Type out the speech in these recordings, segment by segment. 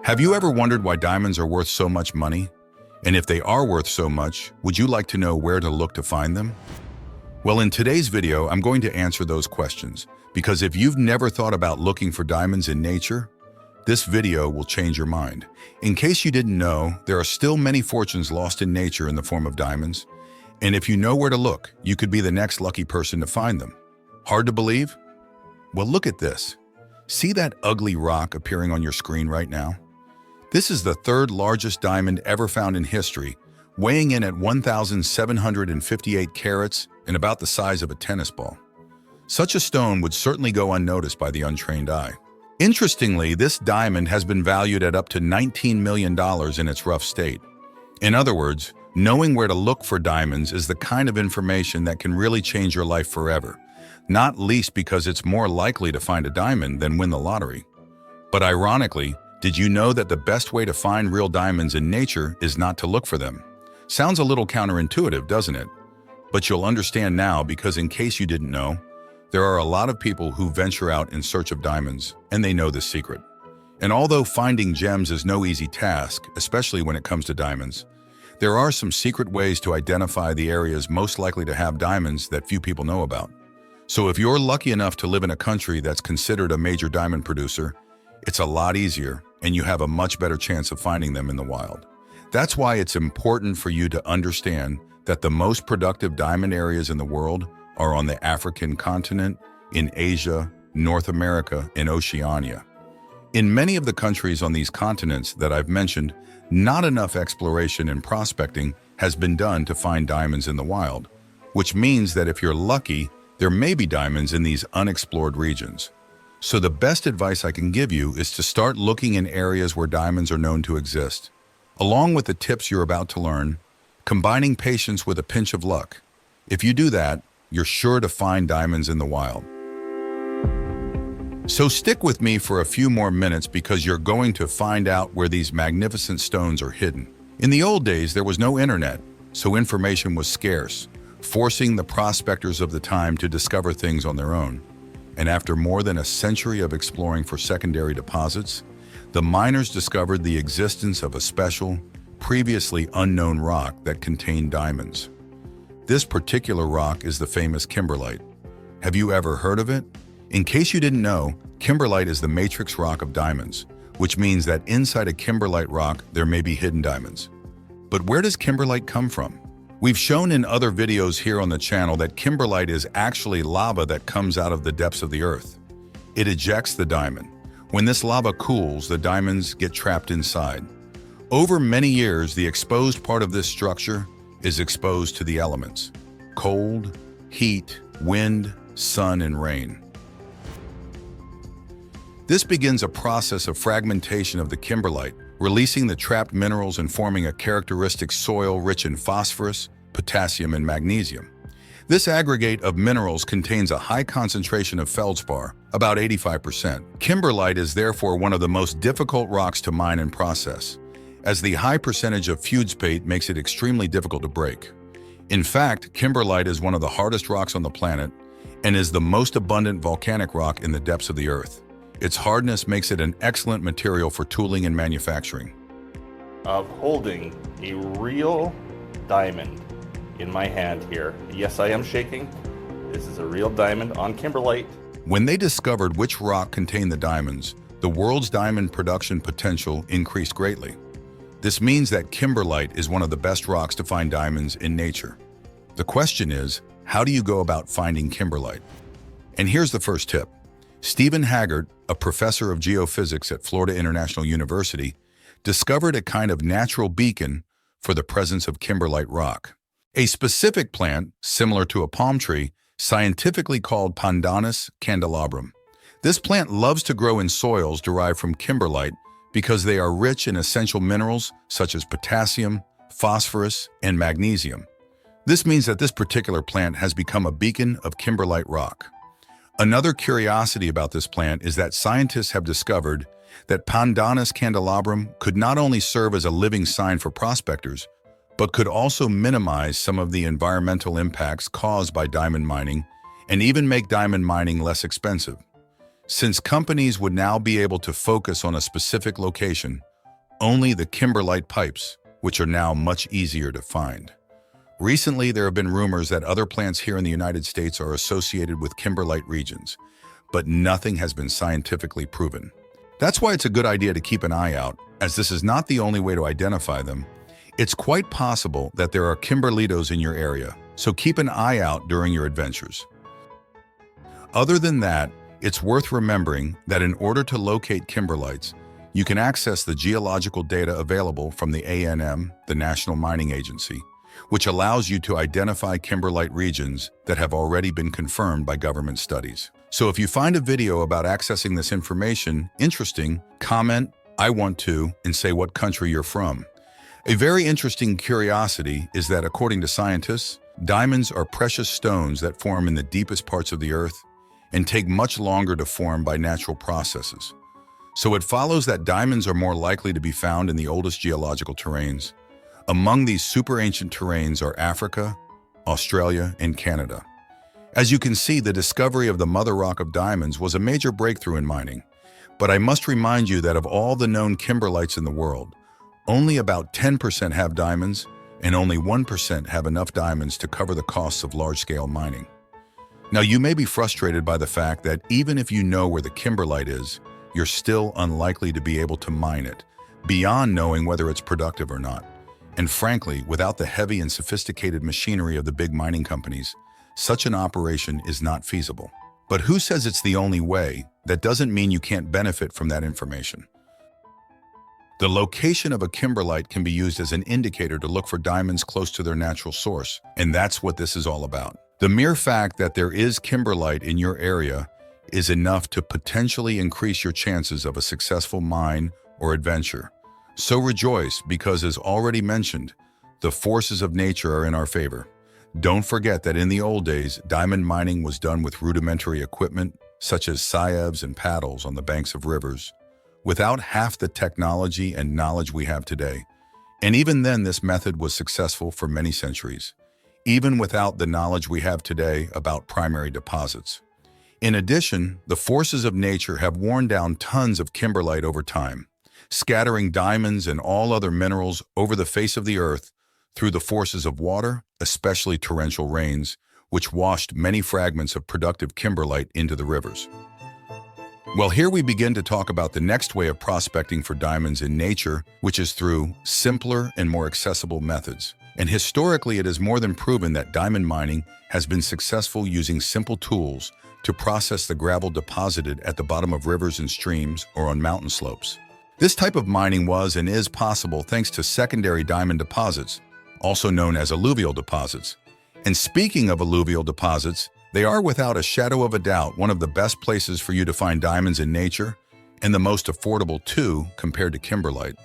Have you ever wondered why diamonds are worth so much money? And if they are worth so much, would you like to know where to look to find them? Well, in today's video, I'm going to answer those questions, because if you've never thought about looking for diamonds in nature, this video will change your mind. In case you didn't know, there are still many fortunes lost in nature in the form of diamonds, and if you know where to look, you could be the next lucky person to find them. Hard to believe? Well, look at this. See that ugly rock appearing on your screen right now? This is the third largest diamond ever found in history, weighing in at 1,758 carats and about the size of a tennis ball. Such a stone would certainly go unnoticed by the untrained eye. Interestingly, this diamond has been valued at up to $19 million in its rough state. In other words, knowing where to look for diamonds is the kind of information that can really change your life forever, not least because it's more likely to find a diamond than win the lottery. But ironically, did you know that the best way to find real diamonds in nature is not to look for them? Sounds a little counterintuitive, doesn't it? But you'll understand now, because in case you didn't know, there are a lot of people who venture out in search of diamonds, and they know this secret. And although finding gems is no easy task, especially when it comes to diamonds, there are some secret ways to identify the areas most likely to have diamonds that few people know about. So if you're lucky enough to live in a country that's considered a major diamond producer, it's a lot easier, and you have a much better chance of finding them in the wild. That's why it's important for you to understand that the most productive diamond areas in the world are on the African continent, in Asia, North America, and Oceania. In many of the countries on these continents that I've mentioned, not enough exploration and prospecting has been done to find diamonds in the wild, which means that if you're lucky, there may be diamonds in these unexplored regions. So the best advice I can give you is to start looking in areas where diamonds are known to exist. Along with the tips you're about to learn, combining patience with a pinch of luck. If you do that, you're sure to find diamonds in the wild. So stick with me for a few more minutes, because you're going to find out where these magnificent stones are hidden. In the old days, there was no internet, so information was scarce, forcing the prospectors of the time to discover things on their own. And after more than a century of exploring for secondary deposits, the miners discovered the existence of a special, previously unknown rock that contained diamonds. This particular rock is the famous kimberlite. Have you ever heard of it? In case you didn't know, kimberlite is the matrix rock of diamonds, which means that inside a kimberlite rock there may be hidden diamonds. But where does kimberlite come from? We've shown in other videos here on the channel that kimberlite is actually lava that comes out of the depths of the earth. It ejects the diamond. When this lava cools, the diamonds get trapped inside. Over many years, the exposed part of this structure is exposed to the elements: cold, heat, wind, sun, and rain. This begins a process of fragmentation of the kimberlite, releasing the trapped minerals and forming a characteristic soil rich in phosphorus, potassium, and magnesium. This aggregate of minerals contains a high concentration of feldspar, about 85%. Kimberlite is therefore one of the most difficult rocks to mine and process, as the high percentage of feldspar makes it extremely difficult to break. In fact, kimberlite is one of the hardest rocks on the planet and is the most abundant volcanic rock in the depths of the earth. Its hardness makes it an excellent material for tooling and manufacturing. Of holding a real diamond in my hand here. Yes, I am shaking. This is a real diamond on kimberlite. When they discovered which rock contained the diamonds, the world's diamond production potential increased greatly. This means that kimberlite is one of the best rocks to find diamonds in nature. The question is, how do you go about finding kimberlite? And here's the first tip. Stephen Haggart, a professor of geophysics at Florida International University, discovered a kind of natural beacon for the presence of kimberlite rock. A specific plant, similar to a palm tree, scientifically called Pandanus candelabrum. This plant loves to grow in soils derived from kimberlite because they are rich in essential minerals such as potassium, phosphorus, and magnesium. This means that this particular plant has become a beacon of kimberlite rock. Another curiosity about this plant is that scientists have discovered that Pandanus candelabrum could not only serve as a living sign for prospectors, but could also minimize some of the environmental impacts caused by diamond mining and even make diamond mining less expensive. Since companies would now be able to focus on a specific location, only the kimberlite pipes, which are now much easier to find. Recently, there have been rumors that other plants here in the United States are associated with kimberlite regions, but nothing has been scientifically proven. That's why it's a good idea to keep an eye out, as this is not the only way to identify them. It's quite possible that there are kimberlitos in your area, so keep an eye out during your adventures. Other than that, it's worth remembering that in order to locate kimberlites, you can access the geological data available from the ANM, the National Mining Agency, which allows you to identify kimberlite regions that have already been confirmed by government studies. So if you find a video about accessing this information interesting, comment, "I want to," and say what country you're from. A very interesting curiosity is that according to scientists, diamonds are precious stones that form in the deepest parts of the earth and take much longer to form by natural processes. So it follows that diamonds are more likely to be found in the oldest geological terrains. Among these super ancient terrains are Africa, Australia, and Canada. As you can see, the discovery of the mother rock of diamonds was a major breakthrough in mining. But I must remind you that of all the known kimberlites in the world, only about 10% have diamonds, and only 1% have enough diamonds to cover the costs of large-scale mining. Now, you may be frustrated by the fact that even if you know where the kimberlite is, you're still unlikely to be able to mine it, beyond knowing whether it's productive or not. And frankly, without the heavy and sophisticated machinery of the big mining companies, such an operation is not feasible. But who says it's the only way? That doesn't mean you can't benefit from that information. The location of a kimberlite can be used as an indicator to look for diamonds close to their natural source, and that's what this is all about. The mere fact that there is kimberlite in your area is enough to potentially increase your chances of a successful mine or adventure. So rejoice, because as already mentioned, the forces of nature are in our favor. Don't forget that in the old days, diamond mining was done with rudimentary equipment, such as sieves and paddles on the banks of rivers, without half the technology and knowledge we have today. And even then, this method was successful for many centuries, even without the knowledge we have today about primary deposits. In addition, the forces of nature have worn down tons of kimberlite over time, scattering diamonds and all other minerals over the face of the earth through the forces of water, especially torrential rains, which washed many fragments of productive kimberlite into the rivers. Well, here we begin to talk about the next way of prospecting for diamonds in nature, which is through simpler and more accessible methods. And historically, it is more than proven that diamond mining has been successful using simple tools to process the gravel deposited at the bottom of rivers and streams or on mountain slopes. This type of mining was and is possible thanks to secondary diamond deposits, also known as alluvial deposits. And speaking of alluvial deposits, they are without a shadow of a doubt one of the best places for you to find diamonds in nature, and the most affordable too compared to kimberlite.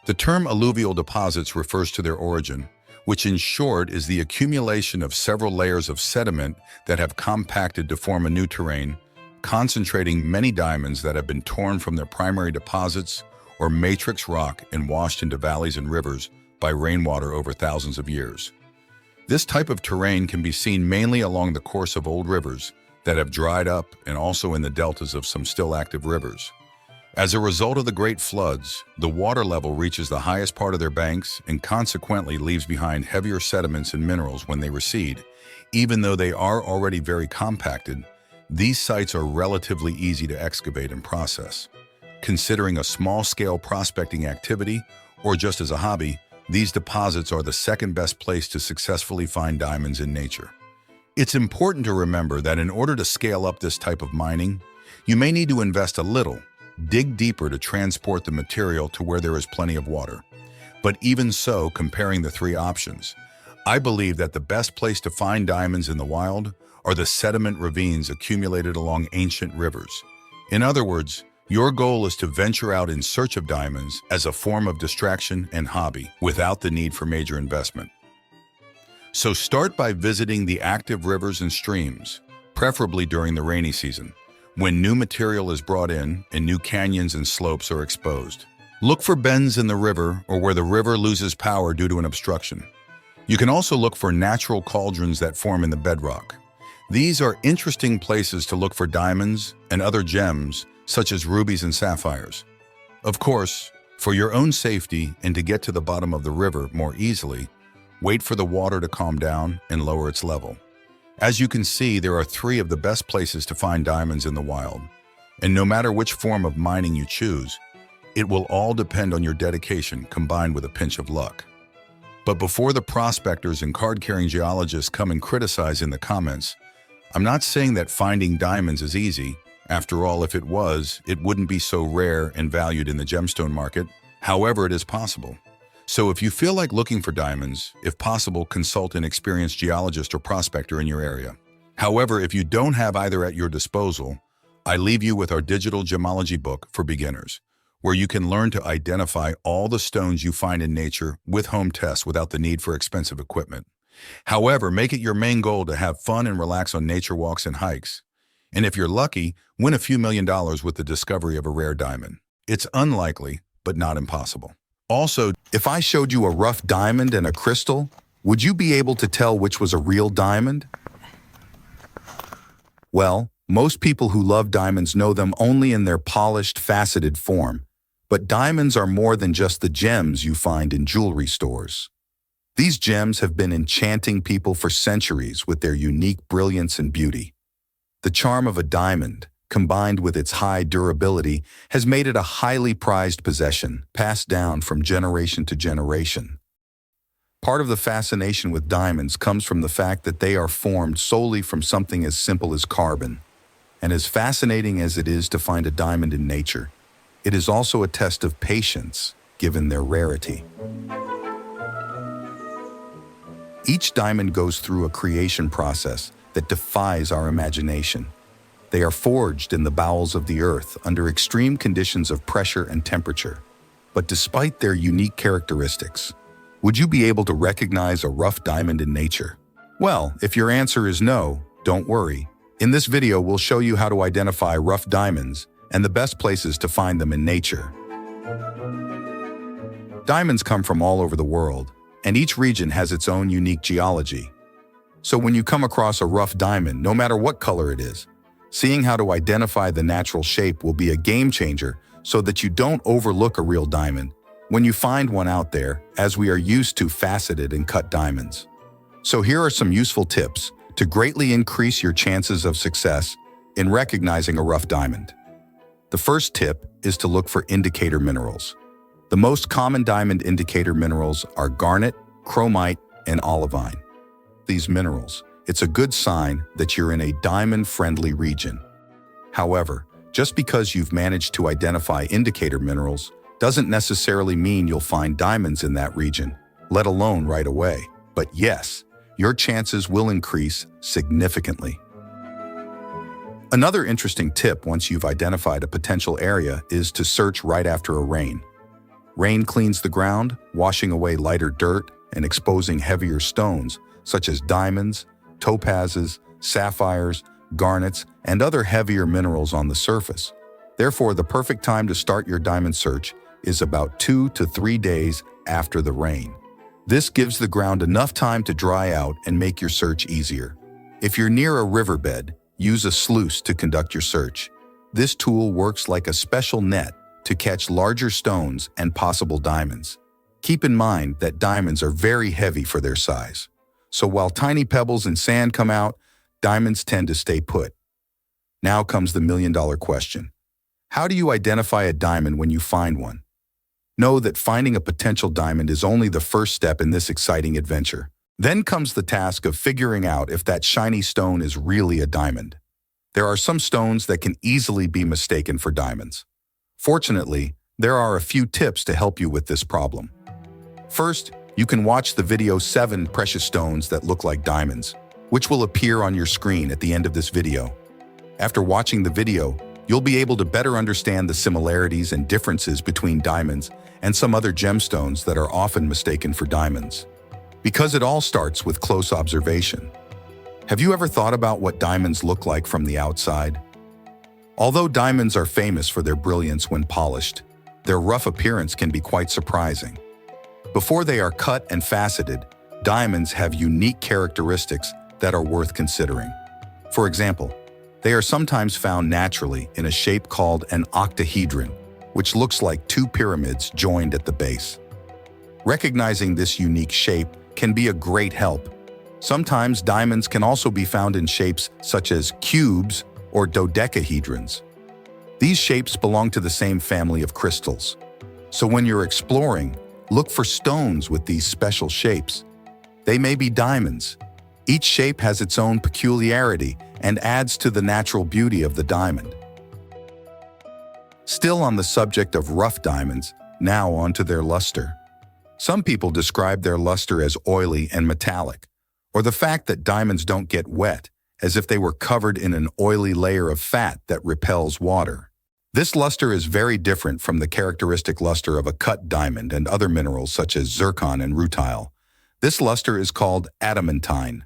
The term alluvial deposits refers to their origin, which in short is the accumulation of several layers of sediment that have compacted to form a new terrain, concentrating many diamonds that have been torn from their primary deposits or matrix rock and washed into valleys and rivers by rainwater over thousands of years. This type of terrain can be seen mainly along the course of old rivers that have dried up and also in the deltas of some still active rivers. As a result of the great floods, the water level reaches the highest part of their banks and consequently leaves behind heavier sediments and minerals when they recede. Even though they are already very compacted, these sites are relatively easy to excavate and process. Considering a small-scale prospecting activity or just as a hobby, these deposits are the second best place to successfully find diamonds in nature. It's important to remember that in order to scale up this type of mining, you may need to invest a little, dig deeper to transport the material to where there is plenty of water. But even so, comparing the three options, I believe that the best place to find diamonds in the wild are the sediment ravines accumulated along ancient rivers. In other words, your goal is to venture out in search of diamonds as a form of distraction and hobby without the need for major investment. So start by visiting the active rivers and streams, preferably during the rainy season, when new material is brought in and new canyons and slopes are exposed. Look for bends in the river or where the river loses power due to an obstruction. You can also look for natural cauldrons that form in the bedrock. These are interesting places to look for diamonds and other gems, such as rubies and sapphires. Of course, For your own safety and to get to the bottom of the river more easily, wait for the water to calm down and lower its level. As you can see, there are 3 of the best places to find diamonds in the wild. And no matter which form of mining you choose, it will all depend on your dedication combined with a pinch of luck. But before the prospectors and card-carrying geologists come and criticize in the comments, I'm not saying that finding diamonds is easy. After all, if it was, it wouldn't be so rare and valued in the gemstone market. However, it is possible. So if you feel like looking for diamonds, if possible, consult an experienced geologist or prospector in your area. However, if you don't have either at your disposal, I leave you with our digital gemology book for beginners, where you can learn to identify all the stones you find in nature with home tests without the need for expensive equipment. However, make it your main goal to have fun and relax on nature walks and hikes. And if you're lucky, win a few $1 million with the discovery of a rare diamond. It's unlikely, but not impossible. Also, if I showed you a rough diamond and a crystal, would you be able to tell which was a real diamond? Well, most people who love diamonds know them only in their polished, faceted form. But diamonds are more than just the gems you find in jewelry stores. These gems have been enchanting people for centuries with their unique brilliance and beauty. The charm of a diamond, combined with its high durability, has made it a highly prized possession, passed down from generation to generation. Part of the fascination with diamonds comes from the fact that they are formed solely from something as simple as carbon. And as fascinating as it is to find a diamond in nature, it is also a test of patience, given their rarity. Each diamond goes through a creation process that defies our imagination. They are forged in the bowels of the earth under extreme conditions of pressure and temperature. But despite their unique characteristics, would you be able to recognize a rough diamond in nature? Well, if your answer is no, don't worry. In this video, we'll show you how to identify rough diamonds and the best places to find them in nature. Diamonds come from all over the world, and each region has its own unique geology. So when you come across a rough diamond, no matter what color it is, seeing how to identify the natural shape will be a game changer so that you don't overlook a real diamond when you find one out there, as we are used to faceted and cut diamonds. So here are some useful tips to greatly increase your chances of success in recognizing a rough diamond. The first tip is to look for indicator minerals. The most common diamond indicator minerals are garnet, chromite, and olivine. These minerals, it's a good sign that you're in a diamond-friendly region. However, just because you've managed to identify indicator minerals doesn't necessarily mean you'll find diamonds in that region, let alone right away. But yes, your chances will increase significantly. Another interesting tip once you've identified a potential area is to search right after a rain. Rain cleans the ground, washing away lighter dirt and exposing heavier stones, such as diamonds, topazes, sapphires, garnets, and other heavier minerals on the surface. Therefore, the perfect time to start your diamond search is about 2 to 3 days after the rain. This gives the ground enough time to dry out and make your search easier. If you're near a riverbed, use a sluice to conduct your search. This tool works like a special net to catch larger stones and possible diamonds. Keep in mind that diamonds are very heavy for their size. So while tiny pebbles and sand come out, diamonds tend to stay put. Now comes the $1 million question. How do you identify a diamond when you find one? Know that finding a potential diamond is only the first step in this exciting adventure. Then comes the task of figuring out if that shiny stone is really a diamond. There are some stones that can easily be mistaken for diamonds. Fortunately, there are a few tips to help you with this problem. First, you can watch the video 7 Precious Stones That Look Like Diamonds, which will appear on your screen at the end of this video. After watching the video, you'll be able to better understand the similarities and differences between diamonds and some other gemstones that are often mistaken for diamonds. Because it all starts with close observation. Have you ever thought about what diamonds look like from the outside? Although diamonds are famous for their brilliance when polished, their rough appearance can be quite surprising. Before they are cut and faceted, diamonds have unique characteristics that are worth considering. For example, they are sometimes found naturally in a shape called an octahedron. which looks like two pyramids joined at the base. Recognizing this unique shape can be a great help. Sometimes diamonds can also be found in shapes such as cubes or dodecahedrons. These shapes belong to the same family of crystals. So when you're exploring, look for stones with these special shapes. They may be diamonds. Each shape has its own peculiarity and adds to the natural beauty of the diamond. Still on the subject of rough diamonds, now onto their luster. Some people describe their luster as oily and metallic, or the fact that diamonds don't get wet, as if they were covered in an oily layer of fat that repels water. This luster is very different from the characteristic luster of a cut diamond and other minerals such as zircon and rutile. This luster is called adamantine.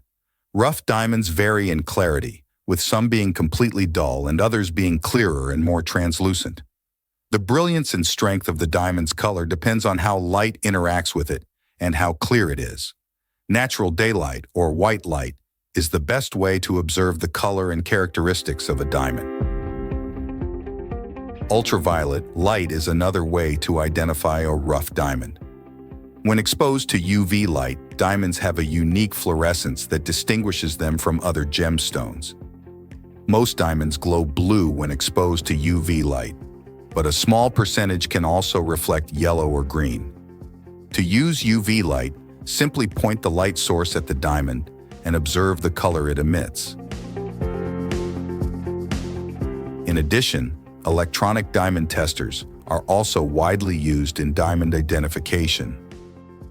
Rough diamonds vary in clarity, with some being completely dull and others being clearer and more translucent. The brilliance and strength of the diamond's color depends on how light interacts with it and how clear it is. Natural daylight, or white light, is the best way to observe the color and characteristics of a diamond. Ultraviolet light is another way to identify a rough diamond. When exposed to UV light, diamonds have a unique fluorescence that distinguishes them from other gemstones. Most diamonds glow blue when exposed to UV light, but a small percentage can also reflect yellow or green. To use UV light, simply point the light source at the diamond and observe the color it emits. In addition, electronic diamond testers are also widely used in diamond identification.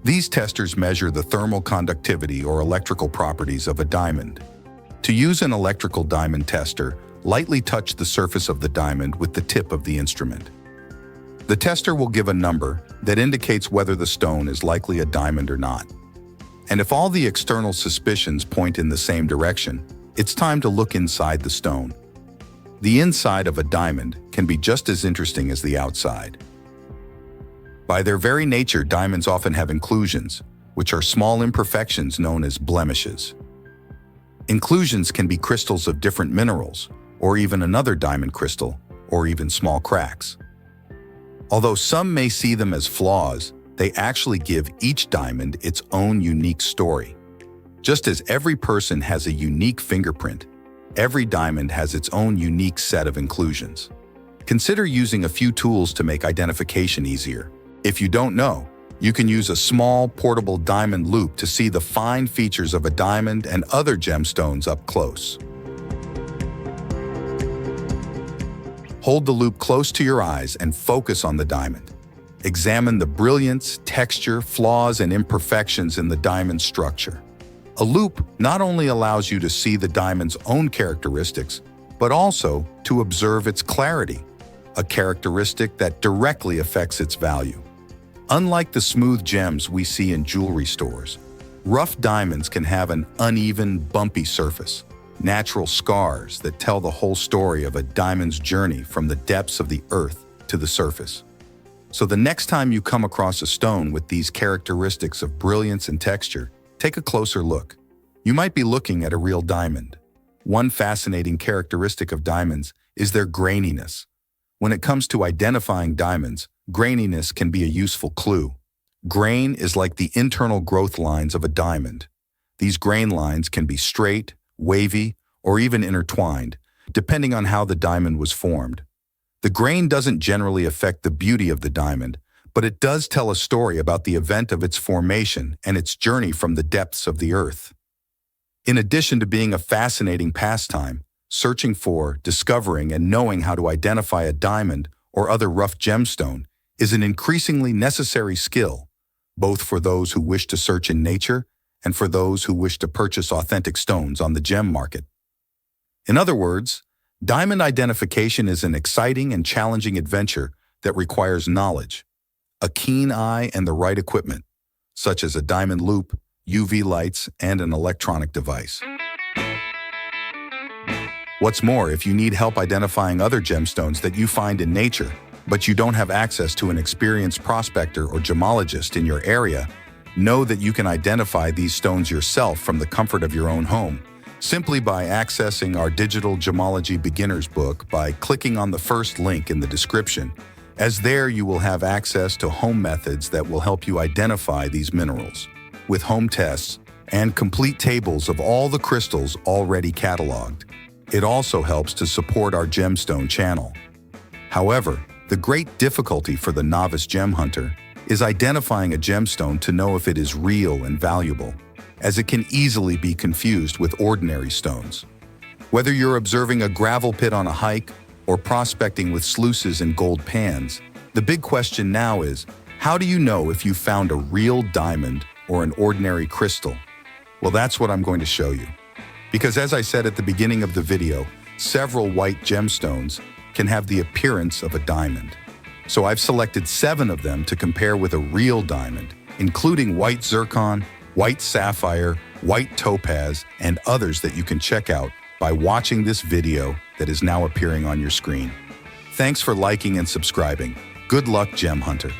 These testers measure the thermal conductivity or electrical properties of a diamond. To use an electrical diamond tester, lightly touch the surface of the diamond with the tip of the instrument. The tester will give a number that indicates whether the stone is likely a diamond or not. And if all the external suspicions point in the same direction, it's time to look inside the stone. The inside of a diamond can be just as interesting as the outside. By their very nature, diamonds often have inclusions, which are small imperfections known as blemishes. Inclusions can be crystals of different minerals, or even another diamond crystal, or even small cracks. Although some may see them as flaws, they actually give each diamond its own unique story. Just as every person has a unique fingerprint, every diamond has its own unique set of inclusions. Consider using a few tools to make identification easier. If you don't know, you can use a small, portable diamond loupe to see the fine features of a diamond and other gemstones up close. Hold the loupe close to your eyes and focus on the diamond. Examine the brilliance, texture, flaws, and imperfections in the diamond structure. A loupe not only allows you to see the diamond's own characteristics, but also to observe its clarity, a characteristic that directly affects its value. Unlike the smooth gems we see in jewelry stores, rough diamonds can have an uneven, bumpy surface, natural scars that tell the whole story of a diamond's journey from the depths of the earth to the surface. So the next time you come across a stone with these characteristics of brilliance and texture, take a closer look. You might be looking at a real diamond. One fascinating characteristic of diamonds is their graininess. When it comes to identifying diamonds, graininess can be a useful clue. Grain is like the internal growth lines of a diamond. These grain lines can be straight, wavy, or even intertwined, depending on how the diamond was formed. The grain doesn't generally affect the beauty of the diamond, but it does tell a story about the event of its formation and its journey from the depths of the earth. In addition to being a fascinating pastime, searching for, discovering, and knowing how to identify a diamond or other rough gemstone is an increasingly necessary skill, both for those who wish to search in nature and for those who wish to purchase authentic stones on the gem market. In other words, diamond identification is an exciting and challenging adventure that requires knowledge, a keen eye, and the right equipment, such as a diamond loupe, UV lights, and an electronic device. What's more, if you need help identifying other gemstones that you find in nature, but you don't have access to an experienced prospector or gemologist in your area, know that you can identify these stones yourself from the comfort of your own home, simply by accessing our digital gemology beginner's book by clicking on the first link in the description as there you will have access to home methods that will help you identify these minerals, with home tests and complete tables of all the crystals already cataloged. It also helps to support our gemstone channel. However, the great difficulty for the novice gem hunter is identifying a gemstone to know if it is real and valuable, as it can easily be confused with ordinary stones. Whether you're observing a gravel pit on a hike or prospecting with sluices and gold pans, the big question now is, how do you know if you found a real diamond or an ordinary crystal? Well, that's what I'm going to show you. Because as I said at the beginning of the video, several white gemstones can have the appearance of a diamond. So I've selected 7 of them to compare with a real diamond, including white zircon, white sapphire, white topaz, and others that you can check out by watching this video that is now appearing on your screen. Thanks for liking and subscribing. Good luck, Gem Hunter.